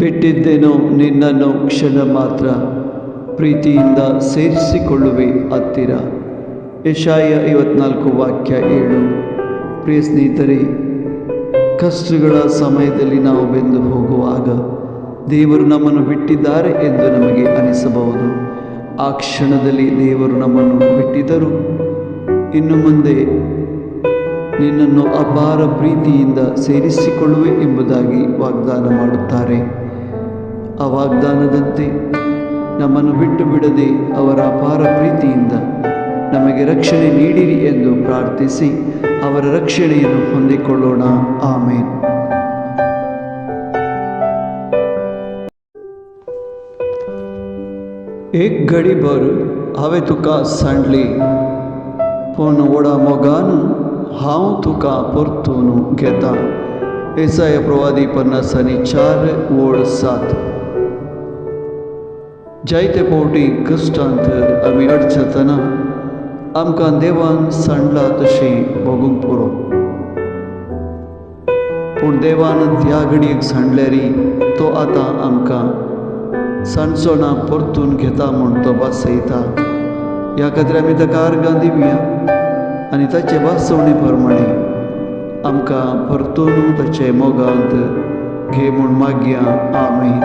ಬಿಟ್ಟಿದ್ದೇನೋ ನಿನ್ನನ್ನು ಕ್ಷಣ ಮಾತ್ರ, ಪ್ರೀತಿಯಿಂದ ಸೇರಿಸಿಕೊಳ್ಳುವೆ ಹತ್ತಿರ. ಯೆಶಾಯ 54 ವಾಕ್ಯ 7. ಪ್ರಿಯ ಸ್ನೇಹಿತರೆ, ಕಷ್ಟಗಳ ಸಮಯದಲ್ಲಿ ನಾವು ಬೆಂದು ಹೋಗುವಾಗ ದೇವರು ನಮ್ಮನ್ನು ಬಿಟ್ಟಿದ್ದಾರೆ ಎಂದು ನಮಗೆ ಅನಿಸಬಹುದು. ಆ ಕ್ಷಣದಲ್ಲಿ ದೇವರು ನಮ್ಮನ್ನು ಬಿಟ್ಟಿದ್ದರು, ಇನ್ನು ಮುಂದೆ ನಿನ್ನನ್ನು ಅಪಾರ ಪ್ರೀತಿಯಿಂದ ಸೇರಿಸಿಕೊಳ್ಳುವೆ ಎಂಬುದಾಗಿ ವಾಗ್ದಾನ ಮಾಡುತ್ತಾರೆ. ಆ ವಾಗ್ದಾನದಂತೆ ನಮ್ಮನ್ನು ಬಿಟ್ಟು ಬಿಡದೆ ಅವರ ಅಪಾರ ಪ್ರೀತಿಯಿಂದ ನಮಗೆ ರಕ್ಷಣೆ ನೀಡಿರಿ ಎಂದು ಪ್ರಾರ್ಥಿಸಿ ಅವರ ರಕ್ಷಣೆಯನ್ನು ಹೊಂದಿಕೊಳ್ಳೋಣ. ಆಮೇನ್. एक घड़ी भर हांवें तुका सांडली, पूण व्हडा मोगान हांव तुका परतून घेता. येसाया प्रवादी 50:4-7. जायते फावटी कश्टांत आमी अडचतना आमकां देवान सांडला तशें भोगूंक पुरो, पूण देवान ह्या घडयेक सांडल्यारी तो आतां आमकां सांडचोना परतून घेता म्हूण तो भासयता. ह्या खातीर आमी ताका आर्गां दिवया आनी ताचे भासवणे प्रमाणे आमकां परतून ताचे मोगांत घे म्हूण मागया. आमेन.